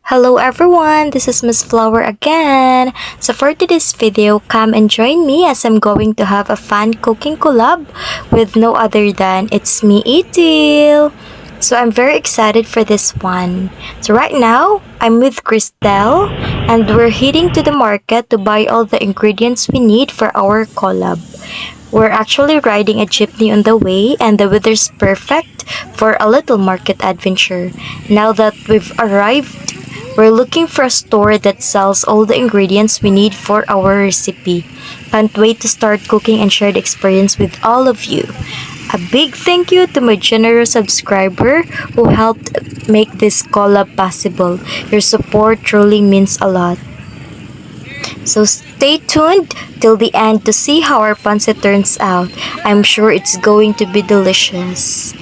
Hello everyone, this is Miss Flower again. So for today's video, come and join me as I'm going to have a fun cooking collab with no other than it's me, Etil. So I'm very excited for this one. So right now, I'm with Christelle and we're heading to the market to buy all the ingredients we need for our collab. We're actually riding a jeepney on the way and the weather's perfect for a little market adventure. Now that we've arrived, we're looking for a store that sells all the ingredients we need for our recipe. Can't wait to start cooking and share the experience with all of you. A big thank you to my generous subscriber who helped make this collab possible. Your support truly means a lot. So stay tuned till the end to see how our pancit turns out. I'm sure it's going to be delicious.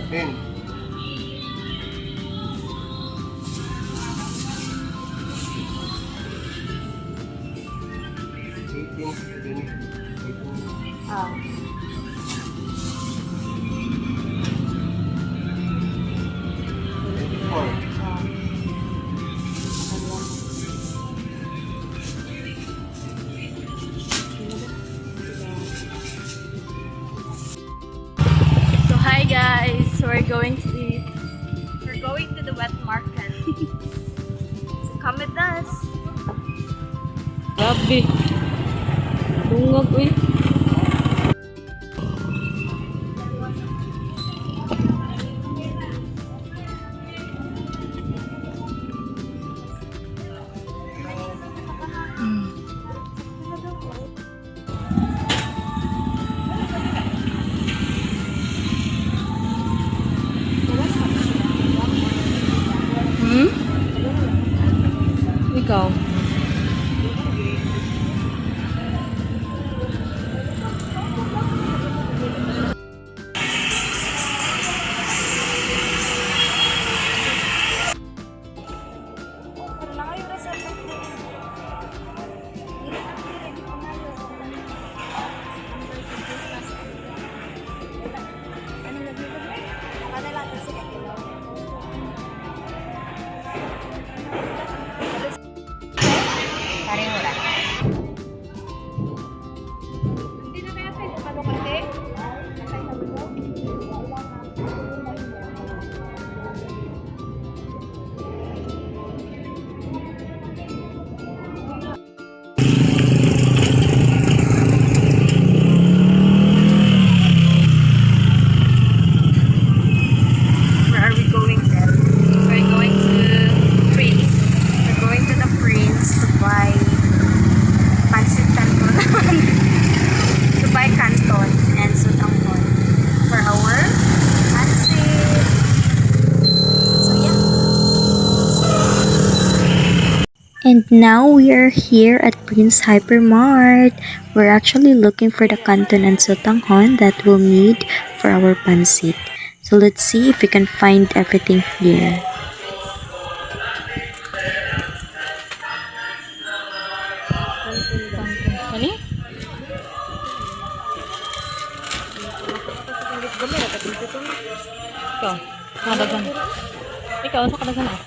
In. So hi guys, we're going to the wet market. So come with us. Grabe. Bungog, uy. Ikaw. And now we are here at Prince Hypermart. We're actually looking for the canton and sotanghon that we'll need for our pancit. So let's see if we can find everything here. Kani? Ikaw, kadagan. Ikaw, sa kadagan ah.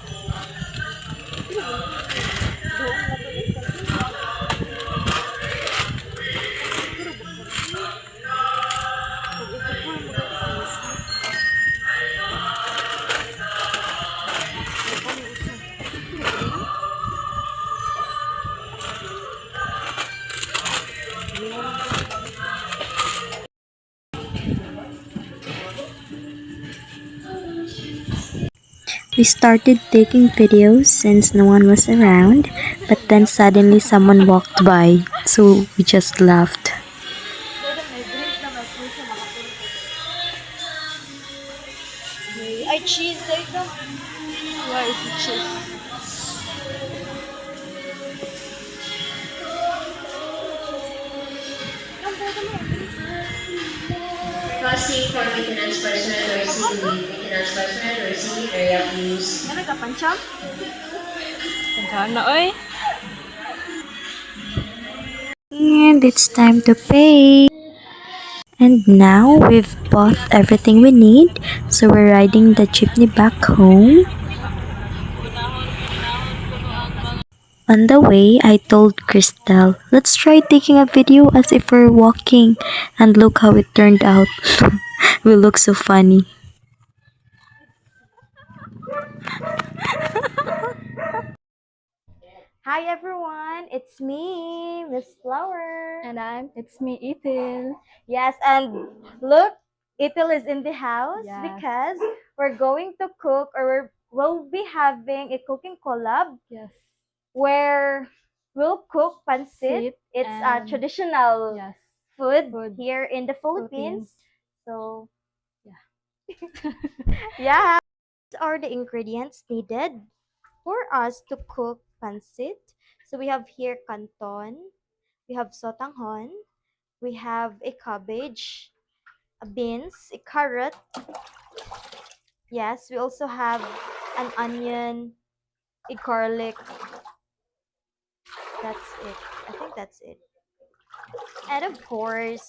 We started taking videos since no one was around, but then suddenly someone walked by, so we just laughed. Ay, cheese dito. Where is the cheese? Crossing for maintenance personnel or city maintenance personnel or city area views. Ano ka, pancham? Pancham na, oy. And it's time to pay. And now we've bought everything we need, so we're riding the jeepney back home. On the way, I told Crystal, let's try taking a video as if we're walking, and look how it turned out. We look so funny. Hi everyone, it's me, Miss Flower. And it's me, Ethel. Yes, and look, Itil is in the house Yes. because we're going to cook, or we'll be having a cooking collab Yes. where we'll cook pancit. Sit It's a and- traditional Yes. food Food. here in the Philippines. Philippines. So, Yeah. yeah. These are the ingredients needed for us to cook pancit. So we have here canton, we have sotanghon, we have a cabbage, a beans, a carrot. Yes, we also have an onion, a garlic. That's it. I think that's it. And of course,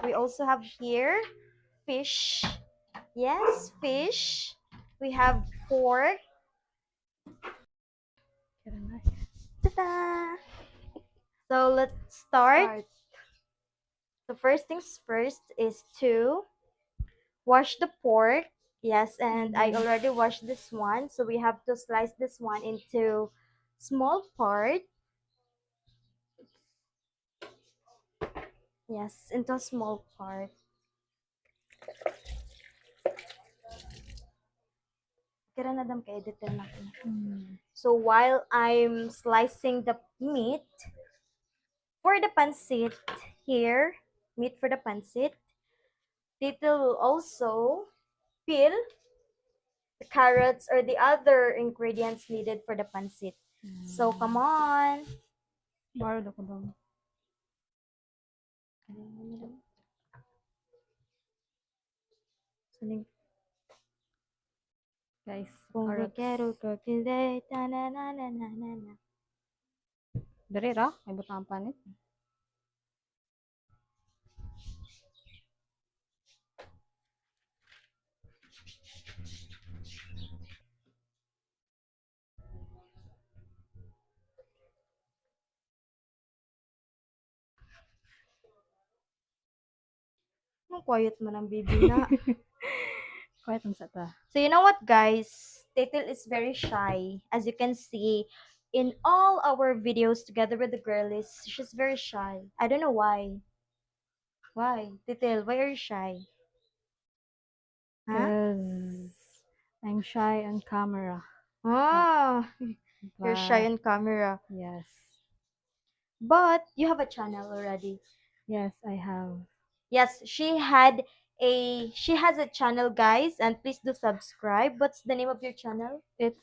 we also have here fish. Yes, fish. We have pork. Ta-da! So let's start. The first things first is to wash the pork. Yes, and I already washed this one. So we have to slice this one into small part. Yes, into a small part. Kira na dam ka-edit na ako. So while I'm slicing the meat for the pancit here, meat for the pancit, Tito will also peel the carrots or the other ingredients needed for the pancit. So come on. Borrowed ako daw. Guys, Kung carrots. quero kakilay, tananananana. Dari ra, may butang panit. Ang quiet man ang baby na. Quiet ang sata. So you know what, guys? Titil is very shy. As you can see in all our videos together with the girlies, she's very shy. I don't know why. Why? Titil, why are you shy? Huh? Because I'm shy on camera. Oh, you're shy But- on camera. Yes. But you have a channel already. Yes, I have. Yes, she has a channel, guys, and please do subscribe. What's the name of your channel? It's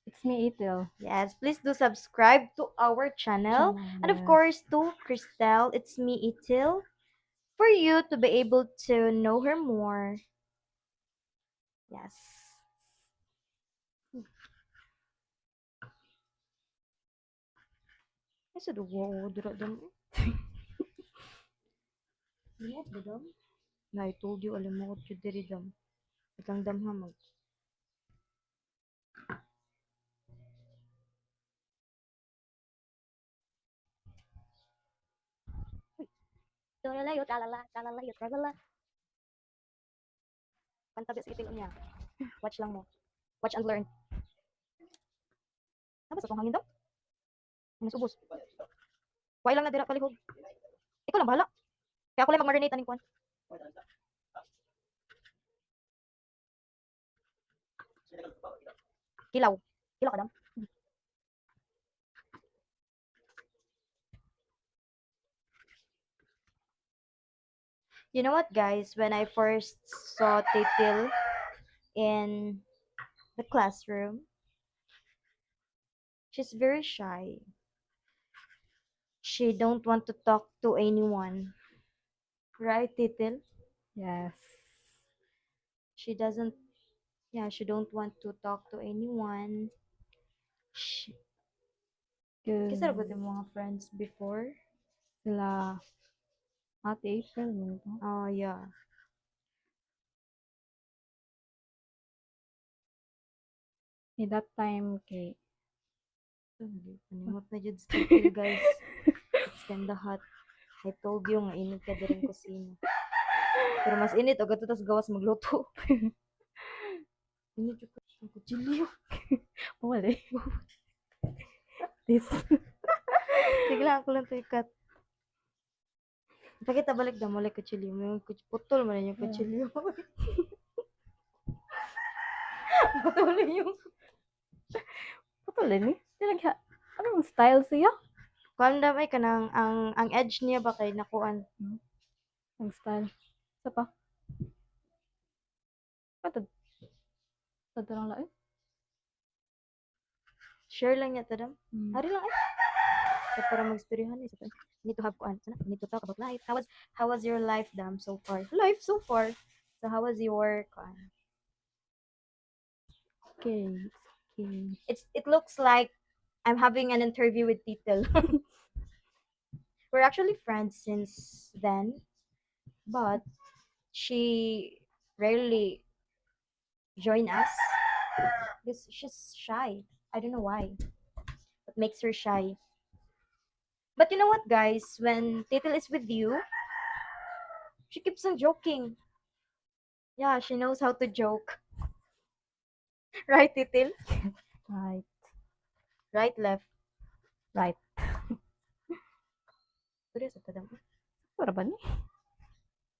It's me, Itil. Yes, please do subscribe to our channel. And of Yes. course, to Christelle, it's me, Itil, for you to be able to know her more. Yes. I said, wow, dira dam. Yes, dam. Na, I told you, alam mo, ko diri dam. Itang dam hamag. Talalayot, talala, talalayot, talala. Pantabi sa itil niya. Watch lang mo. Watch and learn. Ano ba sa kong hangin daw? Mas ubos. Why lang na dira palihog. Ikaw lang bahala. Kaya ako lang mag-marinate aning kwan. Kilaw. Kilaw ka dam. You know what, guys? When I first saw Titil in the classroom, she's very shy. She don't want to talk to anyone. Right, Titil? Yes. She doesn't, yeah, she don't want to talk to anyone. She, Cause kisa ra ba yung mga friends before? sila Ate April mo to. Oh, yeah. That time, kay Panimot na jud sa Titil, guys. It's kinda hot. I told you nga init ka din kusina. Pero mas init o gato tas gawas magluto. Init jud ko ang kutsilyo. wala. This. Sige lang, ako lang to ikat. Pakita balik na mo like kutsilyo mo. Yung putol man yung kutsilyo. Putol yung... Patuloy ni. Talaga. Anong style siya? Kanda may kanang ang edge niya ba kay nakuan. Ang style. Isa pa. Patad. Patad lang lang eh. Share lang niya tadam. Hmm. Hari lang eh. So, para mag-istoryahan eh. So, need to have kuan. Sana, we need to talk about life. How was your life, dam, so far? Life so far. So how was your kuan? Okay. Okay. It looks like I'm having an interview with Titel. We're actually friends since then, but she rarely join us because she's shy. I don't know why. What makes her shy? But you know what, guys? When Titel is with you, she keeps on joking. Yeah, she knows how to joke. Right, Titil? Right. Right, left. Right. Sorry, sa tadam. Para ba ni?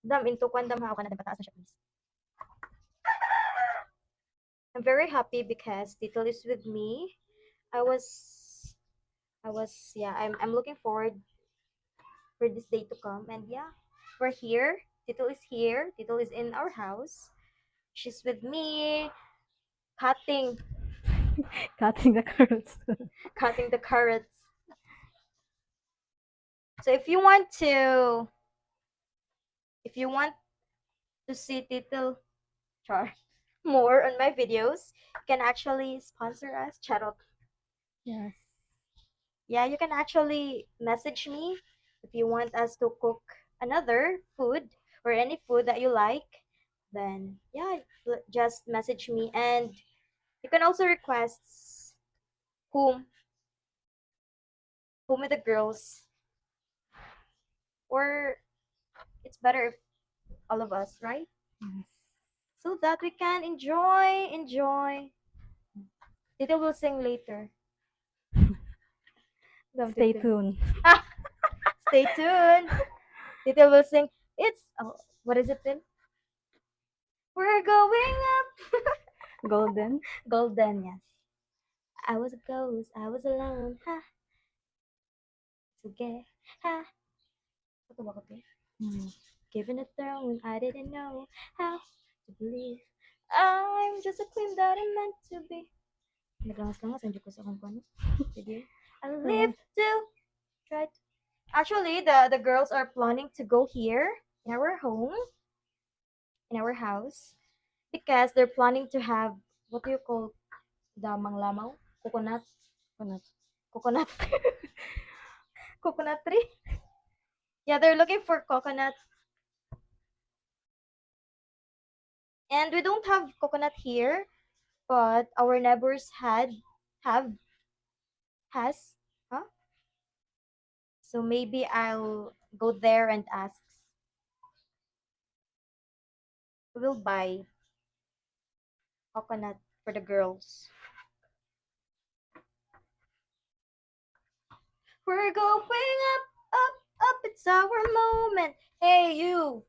Dam, into kwan dam ha. Dam, pataas na siya, please. I'm very happy because Titel is with me. Yeah, I'm looking forward for this day to come. And yeah, we're here. Titel is here. Titel is in our house. She's with me, cutting, Cutting the carrots. cutting the carrots. So if you want to see Titel char more on my videos, you can actually sponsor us. Charot. Yes. Yeah, you can actually message me if you want us to cook another food or any food that you like. Then yeah, just message me, and you can also request whom whom with the girls, or it's better if all of us, right? Yes. So that we can enjoy. Tito will sing later. Stay tuned. Stay tuned. Tito will sing. What is it then? We're going up. Golden. Golden, yes. I was a ghost, I was alone, ha. Sige, ha. Ito ba ko to? Hmm. Given a throne when I didn't know how to believe. I'm just a queen that I'm meant to be. Naglangas-langas ang ko sa akong kuan. Video. I live to try to... Actually, the girls are planning to go here in our home, in our house, because they're planning to have, what do you call the manglamaw? Coconut. Coconut. Coconut tree. Yeah, they're looking for coconut. And we don't have coconut here, but our neighbors have has, huh? So maybe I'll go there and ask. We'll buy coconut for the girls. We're going up, up, up. It's our moment. Hey, you.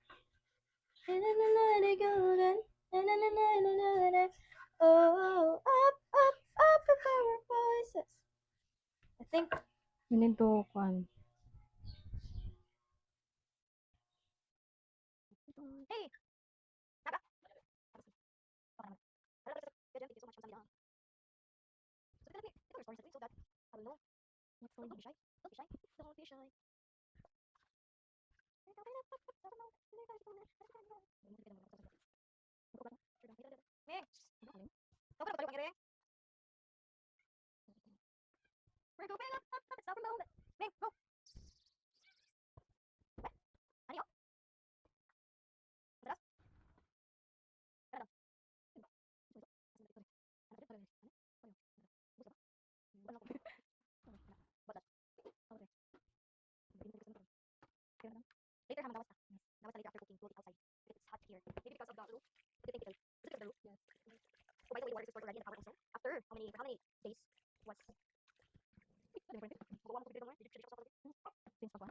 Oh, up, up, up with our voices. I think. We need to kuan. Hey, Naga. Thank you so much. So tell me, tell your stories so that I will know. Don't be shy. Don't be shy. Don't be shy. We're going up, up, up. It's our moment. Ming, go. Ano yun? Madalas? Ano? Later, naman dawas na. Dawas na later after cooking. We'll eat outside. Because it's hot here. Maybe because of the roof. What do you think, Italy? Is it because of the roof? Yes. Oh, by the way, water is stored already in the power also. After how many days was... Magawa mo ko dito naman? Did you check yourself already? Since pa ba?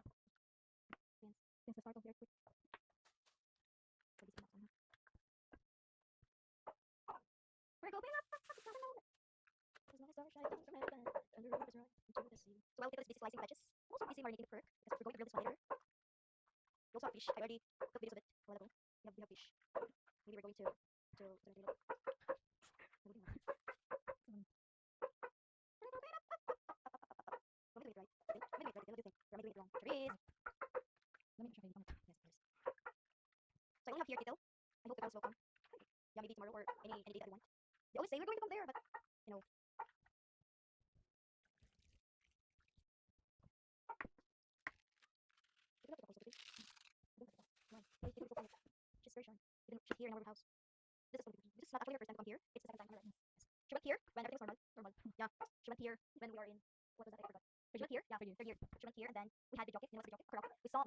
Since the start of the earthquake. We're going up, up, up. It's our moment. There's no star shining from heaven. And the roof is right into the sea. So while Tito is busy slicing veggies, I'm also busy marinating the pork because we're going to grill this one later. We also have fish. I already took videos of it a while ago. We have fish. Maybe we're going to grill it. We're making it right. We're making it right. What do you think? We're making it wrong. Cherise. Let me try it. Yes, please. So I only have here Tito. I hope the girls will come. Yeah, maybe tomorrow or any day that they want. They always say we're going to come there, but you know. She's very shy. Even she's here in our house. This is not actually her first time to come here. It's the second time in her life. She went here when everything was normal. Yeah. She went here when we are in, what was that? I forgot. She went here, yeah, third year. She went here and then we had the jockey. You know what's the jockey? Karok. We sang.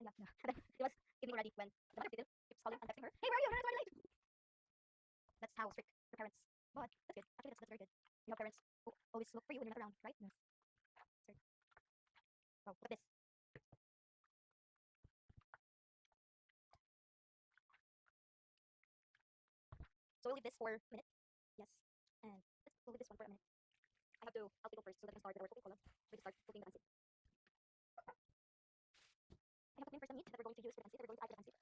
Yeah. And then it was evening already when the mother of Fiddle keeps calling and texting her. Hey, where are you? You're late. That's how strict her parents. But that's good. Actually, that's very good. You know, parents who always look for you when you're not around, right? Yes. Sorry. Oh, look at this. So we'll leave this for a minute. Yes. And we'll leave this one for a minute. I'll take first so that we can start with our cooking column. We can start cooking the pancit. I have to name first the meat that we're going to use for the pancit. We're going to add to the pancit.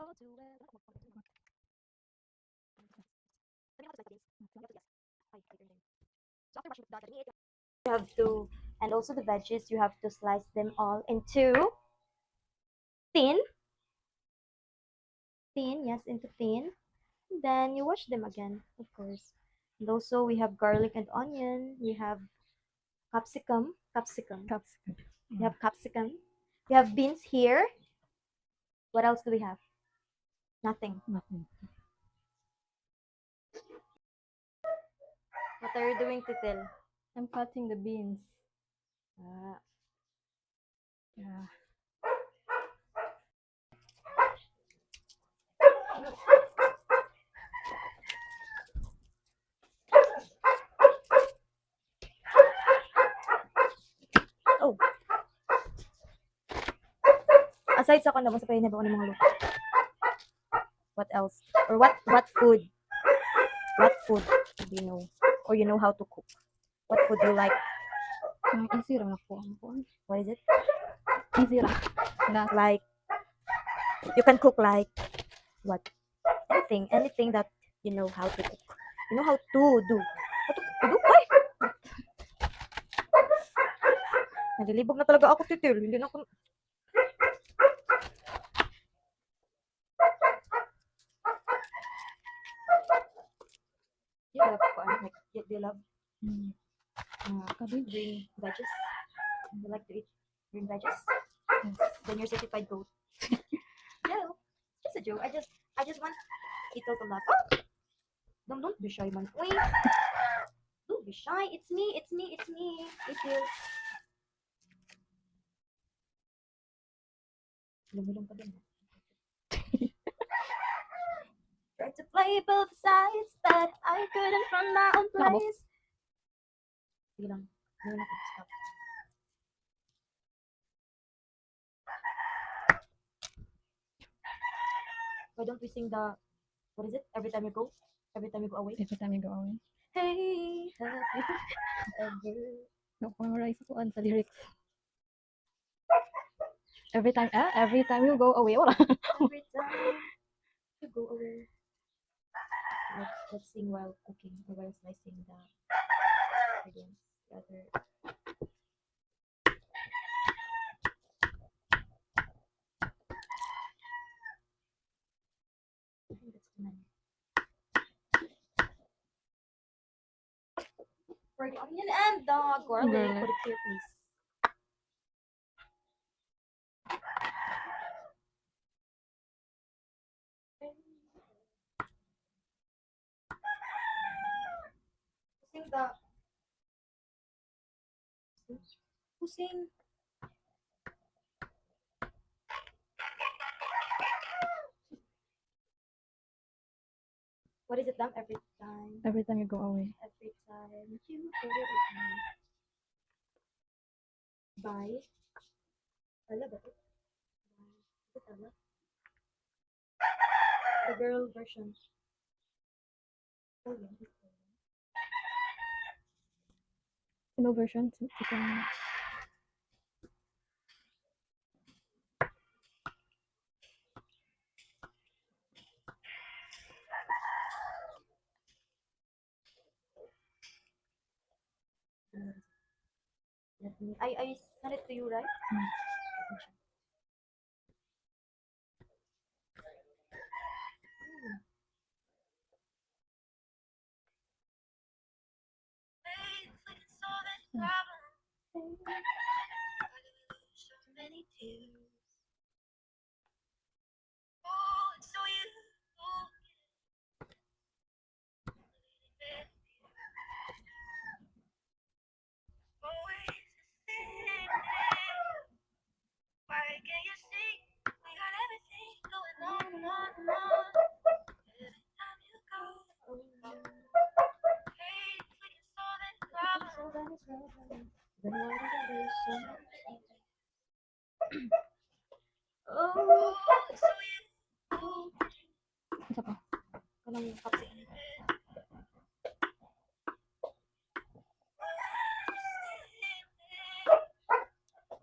Oh, too well. Let me know how to slice the beans. So after washing the meat, you have to, and also the veggies, you have to slice them all into thin. Yes, into thin. Then you wash them again, of course. And also we have garlic and onion. We have capsicum. We have capsicum. We have beans here. What else do we have? Nothing. Nothing. What are you doing, Titil? I'm cutting the beans. Ah. Yeah. Oh. Aside sa kanila, sa pahinay ba ng mga luto? What else? Or what food? What food do you know? Or you know how to cook? What food do you like? Easy lang ako. What is it? Easy lang. Like, you can cook like What? Anything that you know how to cook. You know how to do. How to do? Ay! Nalilibog na talaga ako, titil. Hindi na ako... You love ko, like, do you love green veggies? You like to eat green veggies? Yes. Then you're certified goat. No, just a joke. I just want Itil to laugh. Oh! Don't be shy, man. Wait. Don't be shy. It's me. Itil. Lumulong pa din. Tried to play both sides, but I couldn't find my own Nakabok. place. Sige lang. Ngayon ako. Stop. Why don't we sing the, what is it? Every time you go away. Every time you go away. Hey, have you ever? Memorize ko sa lyrics. Every time you go away. Wala. Every time you go away. Let's sing while cooking or while slicing the ingredients. The other. I think that's too many. For the onion and the garlic, Garlic. put it here, please. Pusing the. Pusing. What is it, Dam? Every time. Every time you go away. Every time you go away. Bye. Ala ba ito? Ito tala. The girl version. Oh, yeah. No version. Chicken. I sent it to you, right? Oh, Isa pa. kanang kapsi.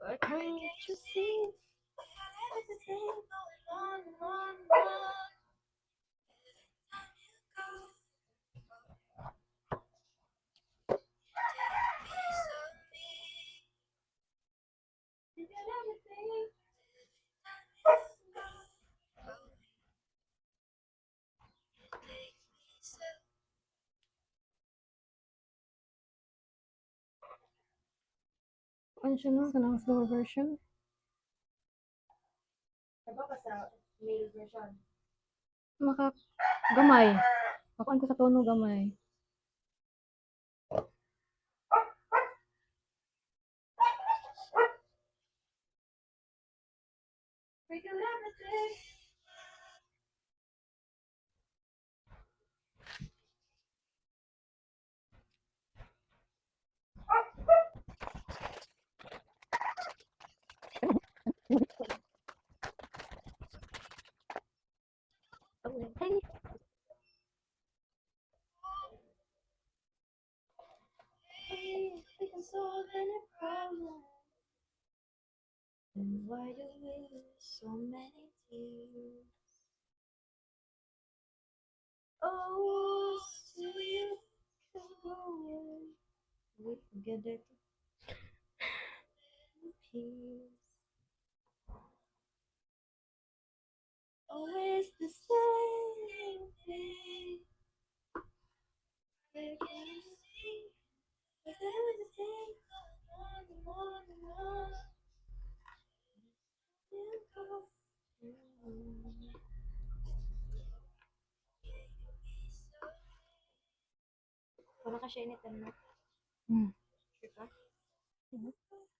Why can't you see? Ano siya no? Kanang slower version. Diba ka sa male version? Gamay. Pakuan ko sa tono gamay. We could everything. Hey. Hey, we can solve any problem. And why do we lose so many tears? Oh, still going. Wait, together. Peace. Always the same thing. Where can you see? With everything on and on and on. You go. Wala ka siya initan mo. Hmm. Sure ka? Diba saan eh?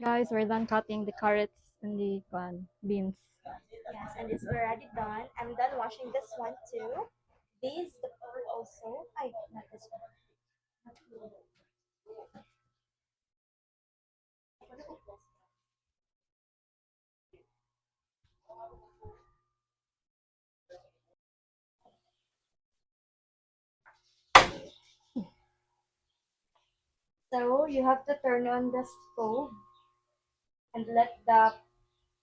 Guys, we're done cutting the carrots and the beans. Yes, and it's already done. I'm done washing this one too. This, the pearl also. I not this one. So you have to turn on the stove and let the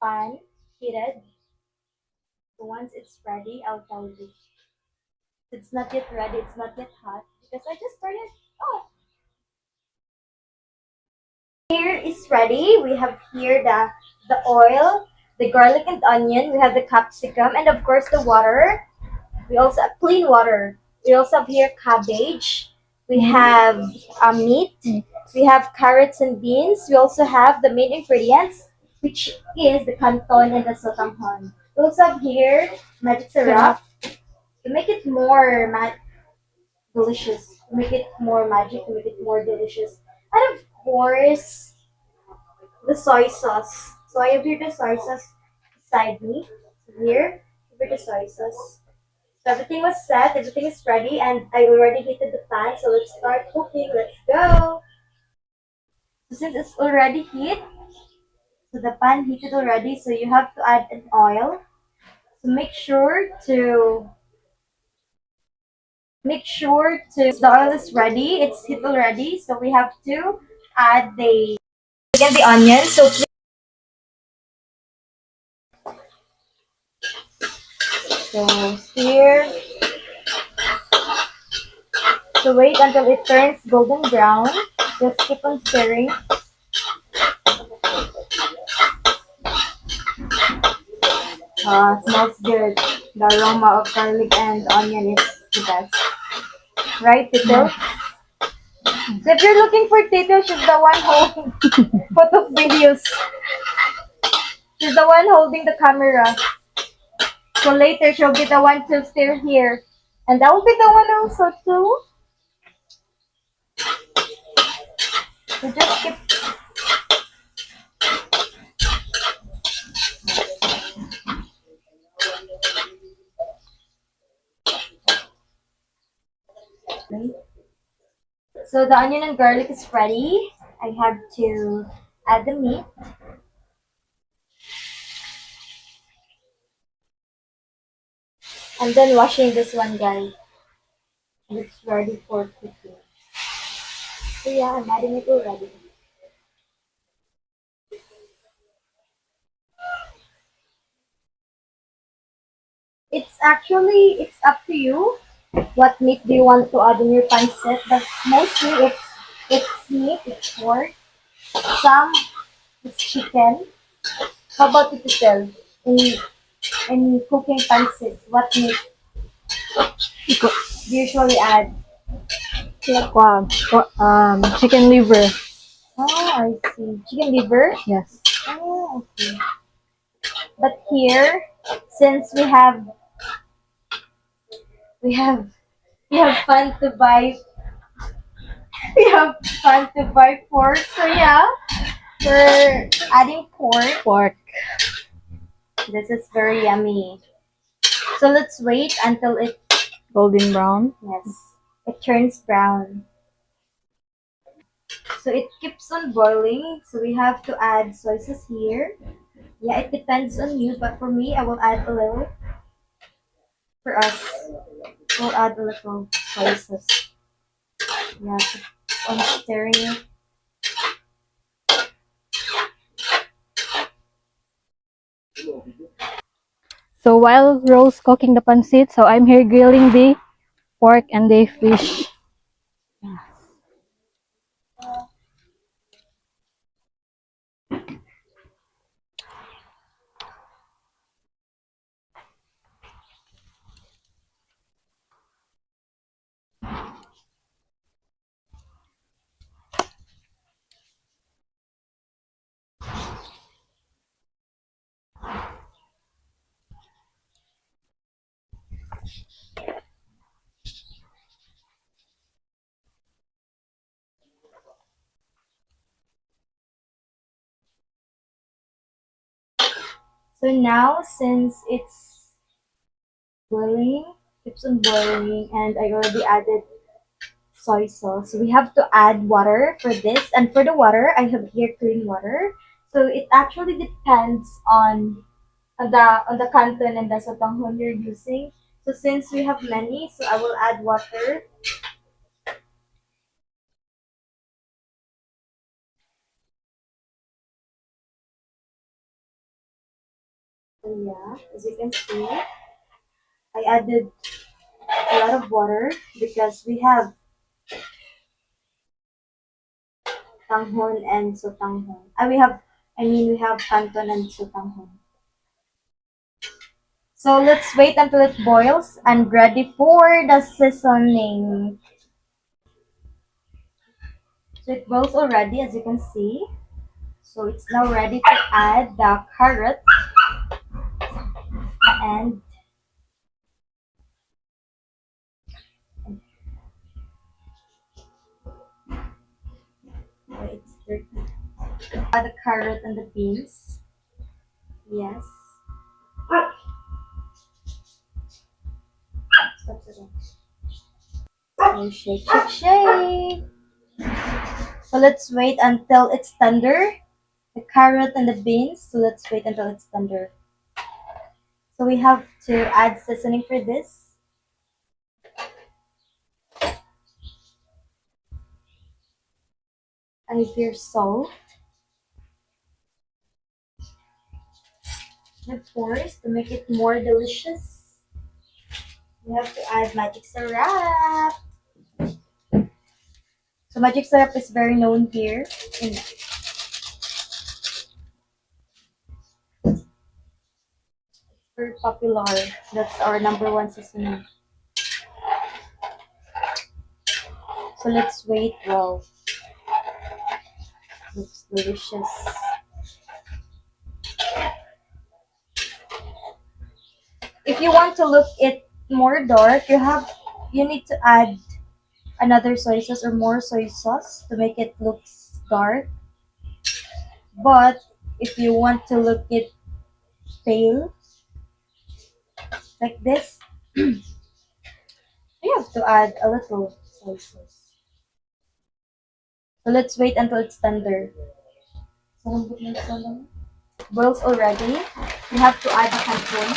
pan heated. So once it's ready, I'll tell you. It's not yet ready, it's not yet hot because I just started. Oh, here is ready. We have here the oil, the garlic and onion. We have the capsicum and of course the water. We also have clean water. We also have here cabbage. We have meat. We have carrots and beans. We also have the main ingredients, which is the canton and the sotanghon. We also have here magic syrup to make it more delicious, to make it more magic, to make it more delicious. And of course, the soy sauce. So I have here the soy sauce beside me. Here, here the soy sauce. So everything was set, everything is ready, and I already heated the pan. So let's start cooking. Let's go. So since it's already heat, so the pan heated already, so you have to add an oil. So make sure to the oil is ready. It's heat already, so we have to add the again the onion. So here, so wait until it turns golden brown. Just keep on stirring. Smells good. The aroma of garlic and onion is the best. Right, Tito? So if you're looking for Tito, she's the one holding photo videos. She's the one holding the camera. So later, she'll be the one to steer here. And I will be the one also too. So just keep. So the onion and garlic is ready. I have to add the meat. And then washing this one, guys. And it's ready for cooking. So yeah, I'm adding it already. It's up to you. What meat do you want to add in your pancit? But mostly it's meat, it's pork. Some is chicken. How about it tell in cooking pancit? What meat do you usually add? Chicken liver. Oh, I see. Chicken liver. Yes. Oh, okay. But here, since we have we have fun to buy We have fun to buy pork. So yeah, we're adding pork. Pork. This is very yummy. So let's wait until it Golden brown. yes it turns brown. So it keeps on boiling. So we have to add soy sauce here. Yeah, it depends on you, but for me, I will add a little. For us, we'll add a little soy sauce. Yeah, keep on stirring it. So while Rose cooking the pancit, so I'm here grilling the pork and the fish. So now, since it's boiling, keeps on boiling, and I already added soy sauce, so we have to add water for this. And for the water, I have here clean water. So it actually depends on the canton and the sotanghon you're using. So since we have many, so I will add water. So yeah, as you can see, I added a lot of water because we have tanghon and sotanghon. We have canton and sotanghon. So let's wait until it boils and ready for the seasoning. So it boils already, as you can see. So it's now ready to add the carrot and wait, it's dirty. Add the carrot and the beans. Yes. Stop it. So shake, shake, shake. So let's wait until it's tender. The carrot and the beans. So let's wait until it's tender. So we have to add seasoning for this. And here salt. And of course, to make it more delicious, we have to add magic syrup. So magic syrup is very known here. In very popular. That's our number one seasoning. So let's wait. Wow, looks delicious. If you want to look it more dark, you need to add another soy sauce or more soy sauce to make it look dark. But if you want to look it pale like this, you have to add a little soy sauce. So let's wait until it's tender. Boils already. You have to add the canton.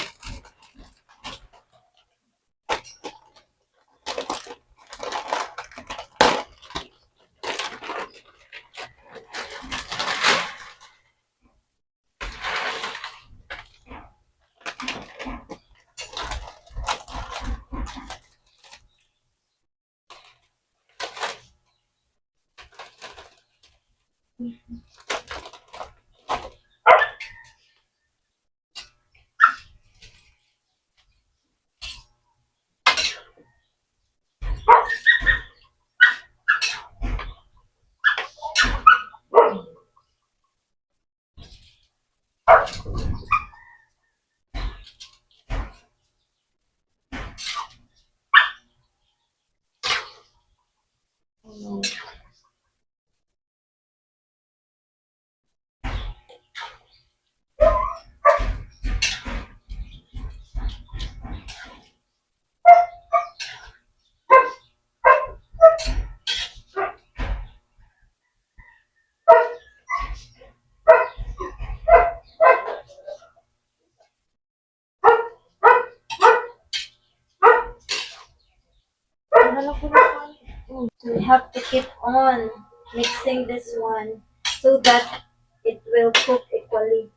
We have to keep on mixing this one so that it will cook equally.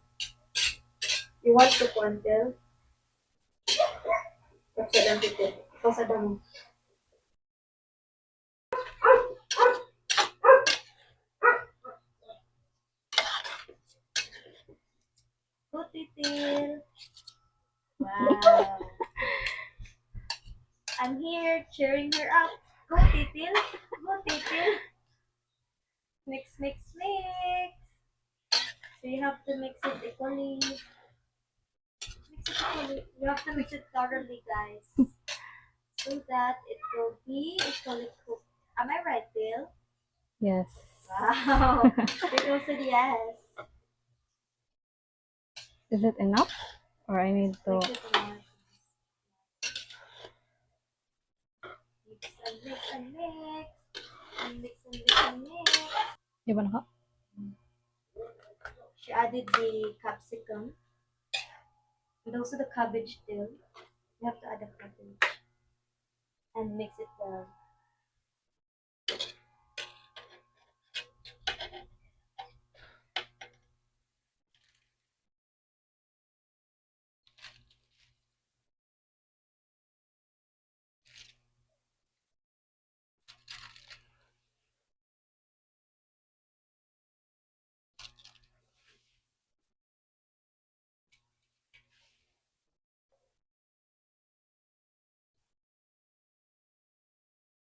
You want to quantil? Kapsadan dito. Kapsadan mo. Go, Titil. Wow. I'm here cheering her up. Go, Titil. Go, Titil. Mix, mix, mix. So you have to mix it equally. Mix it equally. You have to mix it thoroughly, guys. So that it will be equally cooked. Am I right, Bill? Yes. Wow. Bill said yes. Is it enough? Or I need to... Mix it more. Mix and mix and mix. And mix and mix and mix. Iba na ka? She added the capsicum and also the cabbage still. You have to add the cabbage and mix it well.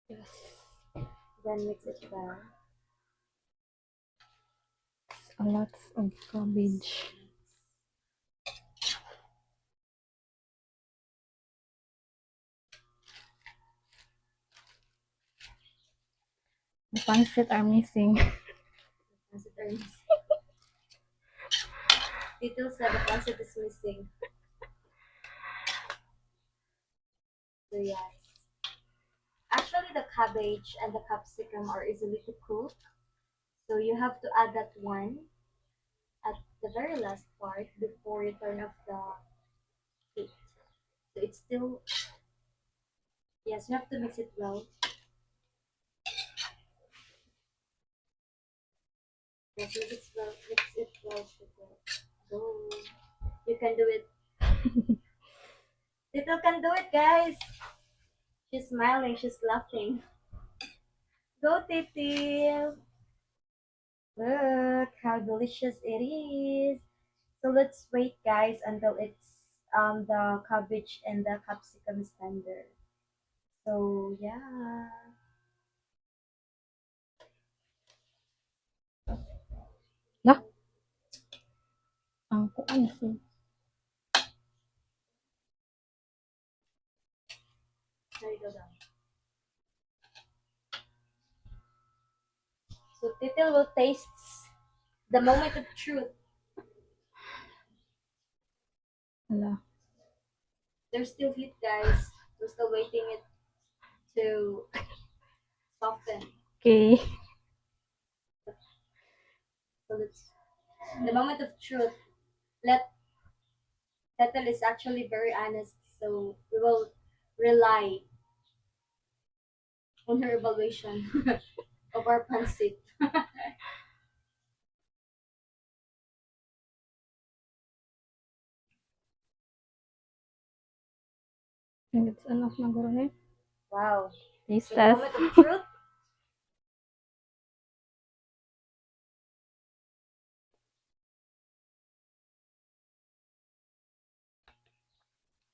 Yes. Then mix it well. A lot of cabbage. The pancit are missing. Pancit are missing. Details that the pancit is missing. So yes. Actually, the cabbage and the capsicum are easily to cook. So you have to add that one at the very last part before you turn off the heat. So it's still, yes, you have to mix it well. Yes, mix it well, mix it well, go. You can do it. Little can do it, guys. She's smiling, she's laughing. Go, Titil. Look how delicious it is. So let's wait, guys, until it's the cabbage and the capsicum is tender. So yeah. Lah? Ang kuan si. There you go down. So Titil will taste the moment of truth. Ala. There's still heat, guys. We're still waiting it to soften. Okay. So let's the moment of truth. Titil is actually very honest, so we will rely on her evaluation of our pancit. And it's enough na guro eh. Wow. Taste So the test. moment of truth.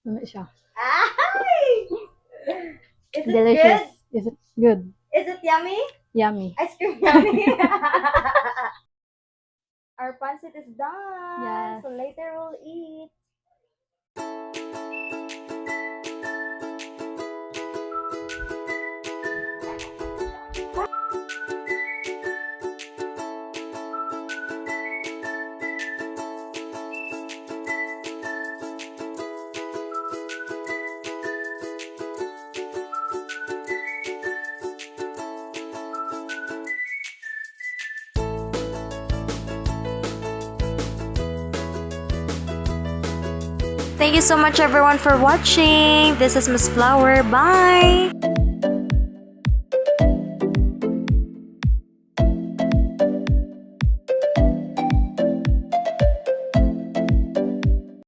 Ano siya? Ay! Is it Delicious. good? Is it good? Is it yummy? Yummy. Ice cream yummy. Our pancit is done. Yes. So later we'll eat. Thank you so much everyone for watching. This is Miss Flower. Bye!